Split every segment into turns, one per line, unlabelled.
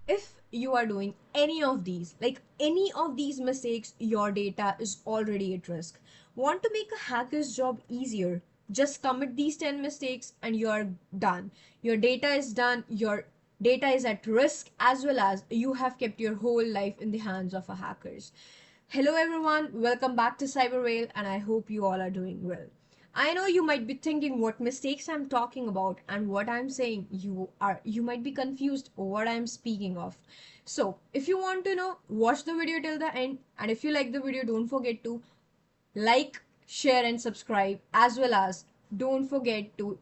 if you are doing any of these, like any of these mistakes, your data is already at risk. Want to make a hacker's job easier? Just commit these 10 mistakes and you're done. Your data is done, your data is at risk, as well as you have kept your whole life in the hands of a hackers. Hello everyone, welcome back to Cyberwhale, and I hope you all are doing well. I know you might be thinking what mistakes I'm talking about and what I'm saying. You might be confused what I'm speaking of. So, if you want to know, watch the video till the end, and if you like the video, don't forget to like, share and subscribe, as well as don't forget to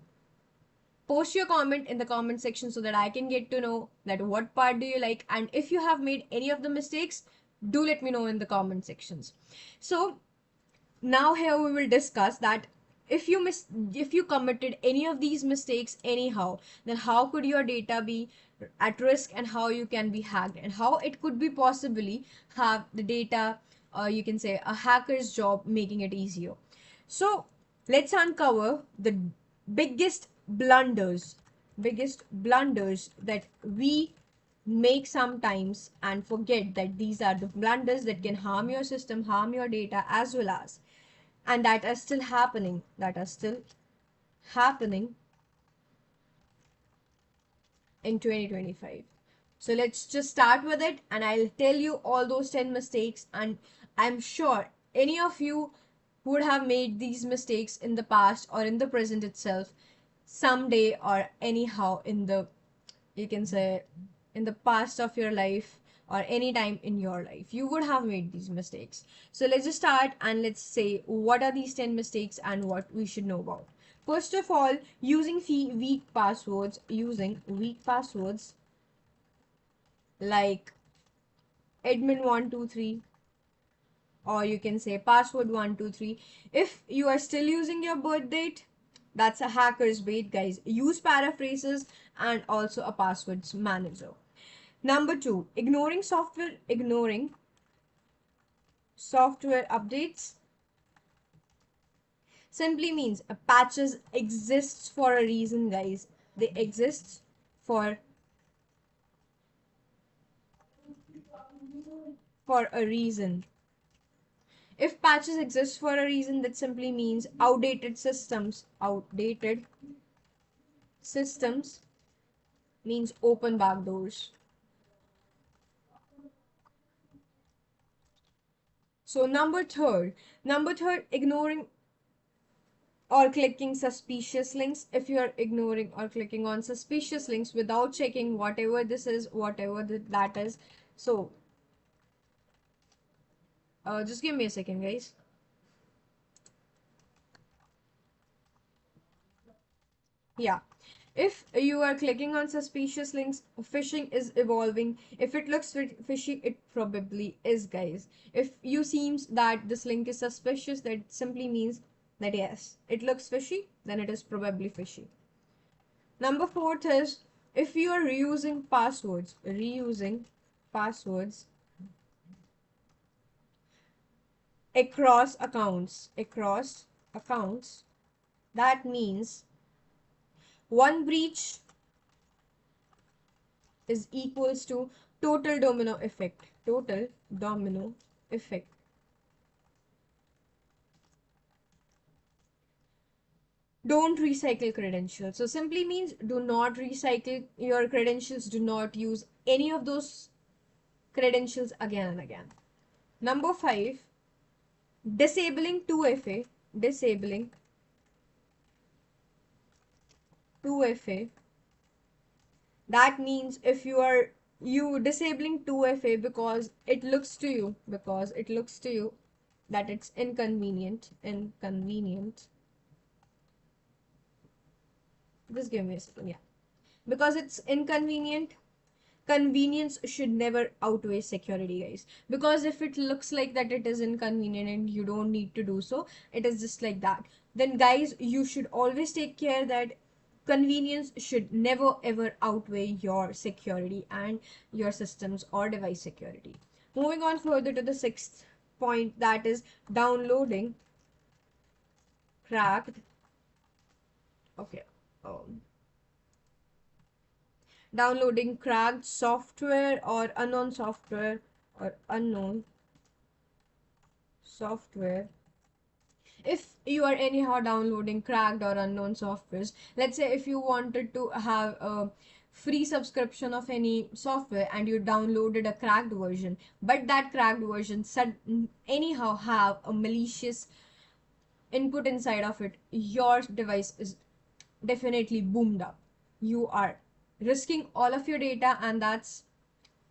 post your comment in the comment section so that I can get to know that what part do you like, and if you have made any of the mistakes, do let me know in the comment sections. So now here we will discuss that if you committed any of these mistakes anyhow, then how could your data be at risk and how you can be hacked and how it could be possibly have the data, you can say a hacker's job, making it easier. So let's uncover the biggest blunders that we make sometimes and forget that these are the blunders that can harm your system, harm your data, as well as, and that are still happening in 2025. So let's just start with it and I'll tell you all those 10 mistakes, and I'm sure any of you would have made these mistakes in the past or in the present itself, someday or anyhow in the, you can say, in the past of your life or any time in your life you would have made these mistakes. So let's just start and let's say what are these 10 mistakes and what we should know about. First of all, using weak passwords like admin123, or you can say password123. If you are still using your birth date, that's a hacker's bait, guys. Use paraphrases and also a passwords manager. Number two, ignoring software updates simply means patches exists for a reason, guys. They exist for a reason. If patches exist for a reason, that simply means outdated systems means open backdoors. So number third, ignoring or clicking suspicious links. If you are ignoring or clicking on suspicious links without checking whatever this is, that is. So just give me a second, guys. Yeah. If you are clicking on suspicious links, phishing is evolving. If it looks fishy, it probably is, guys. If you seems that this link is suspicious, that simply means that yes, it looks fishy, then it is probably fishy. Number fourth is, if you are reusing passwords across accounts, that means one breach is equals to total domino effect. Don't recycle credentials. So simply means do not recycle your credentials. Do not use any of those credentials again and again. Number five, disabling 2FA. Disabling 2FA. That means if you disabling 2FA because it looks to you that it's inconvenient. Just give me a second. Yeah. Because it's inconvenient, convenience should never outweigh security, guys. Because if it looks like that it is inconvenient and you don't need to do so, it is just like that, then guys you should always take care that convenience should never ever outweigh your security and your systems or device security. Moving on further to the sixth point, that is downloading cracked okay um downloading cracked software or unknown software or unknown software. If you are anyhow downloading cracked or unknown softwares, let's say if you wanted to have a free subscription of any software and you downloaded a cracked version, but that cracked version said anyhow have a malicious input inside of it, your device is definitely boomed up. You are risking all of your data, and that's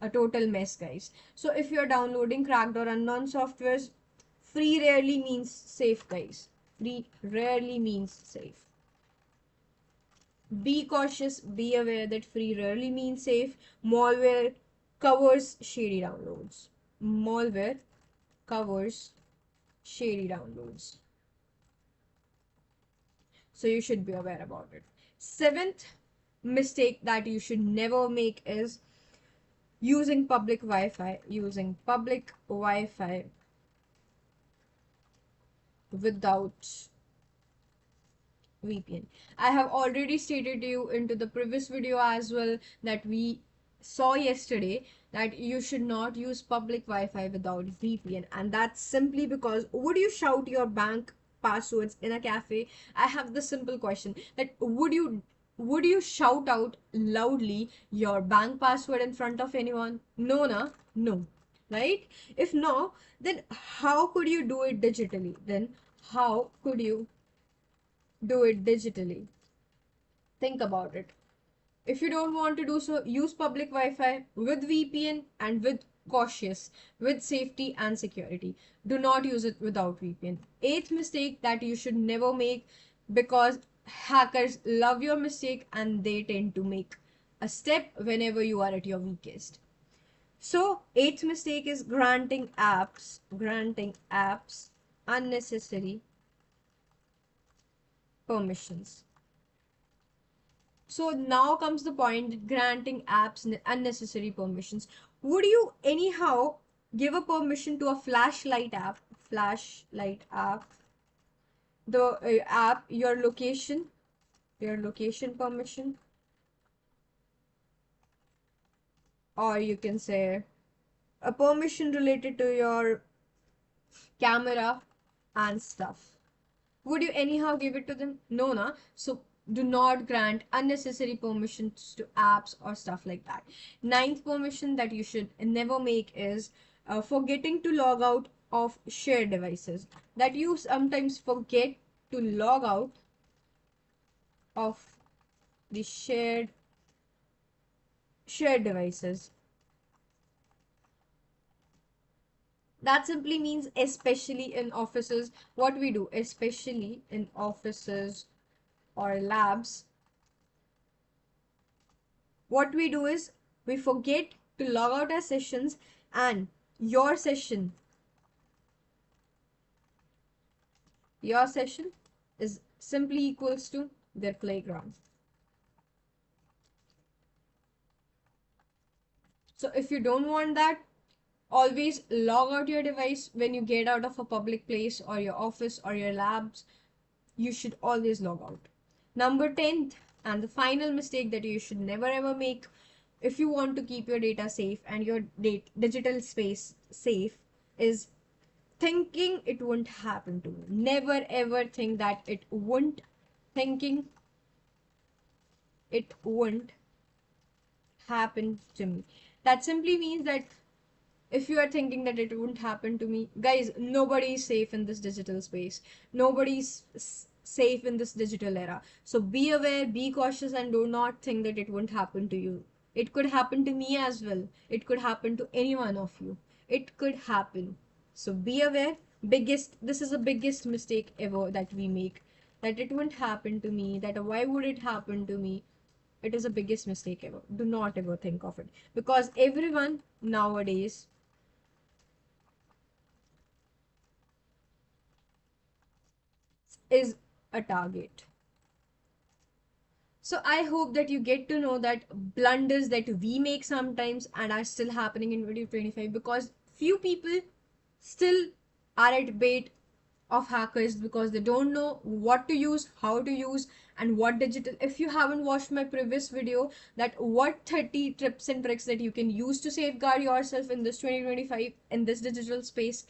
a total mess, guys. So if you're downloading cracked or unknown softwares, free rarely means safe, guys. Free rarely means safe. Be cautious, be aware that free rarely means safe. Malware covers shady downloads. Malware covers shady downloads. So you should be aware about it. Seventh mistake that you should never make is using public Wi-Fi. Using public Wi-Fi without VPN. I have already stated to you into the previous video as well that we saw yesterday that you should not use public Wi-Fi without VPN, and that's simply because would you shout your bank passwords in a cafe? I have the simple question that would you shout out loudly your bank password in front of anyone? No, na? No. Right? If no, then how could you do it digitally? Then how could you do it digitally? Think about it. If you don't want to do so, use public Wi-Fi with VPN and with cautious, with safety and security. Do not use it without VPN. Eighth mistake that you should never make, because hackers love your mistake and they tend to make a step whenever you are at your weakest. So, eighth mistake is granting apps unnecessary permissions. So now comes the point, granting apps unnecessary permissions. Would you anyhow give a permission to a flashlight app, the app, your location permission, or you can say a permission related to your camera and stuff? Would you anyhow give it to them? No, na? So do not grant unnecessary permissions to apps or stuff like that. Ninth permission that you should never make is forgetting to log out of shared devices. That you sometimes forget to log out of the shared devices. That simply means especially in offices. What we do, especially in offices or labs, what we do is we forget to log out our sessions, and your session is simply equals to their playground. So if you don't want that, always log out your device when you get out of a public place or your office or your labs. You should always log out. Number 10th and the final mistake that you should never ever make if you want to keep your data safe and your digital space safe is thinking it won't happen to me. Never ever think that it won't. Thinking it won't happen to me. That simply means that if you are thinking that it won't happen to me, guys, nobody is safe in this digital space. Nobody's safe in this digital era. So be aware, be cautious, and do not think that it won't happen to you. It could happen to me as well. It could happen to any one of you. It could happen. So be aware. This is the biggest mistake ever that we make. That it won't happen to me. That why would it happen to me? It is the biggest mistake ever. Do not ever think of it. Because everyone nowadays is a target. So I hope that you get to know that blunders that we make sometimes and are still happening in 2025, because few people still are at bait of hackers because they don't know what to use, how to use, and what digital. If you haven't watched my previous video, that what 30 tips and tricks that you can use to safeguard yourself in this 2025 in this digital space,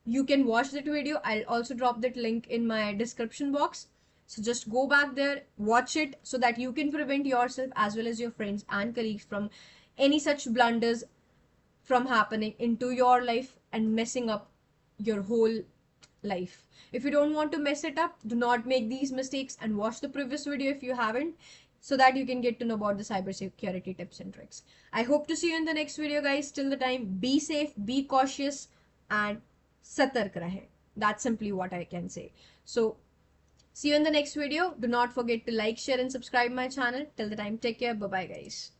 you can watch that video. I'll also drop that link in my description box. So just go back there, watch it, so that you can prevent yourself as well as your friends and colleagues from any such blunders from happening into your life and messing up your whole life. If you don't want to mess it up, do not make these mistakes and watch the previous video if you haven't, so that you can get to know about the cybersecurity tips and tricks. I hope to see you in the next video, guys. Till the time, be safe, be cautious, and satark rahe. That's simply what I can say. So see you in the next video. Do not forget to like, share, and subscribe my channel. Till the time, take care. Bye bye, guys.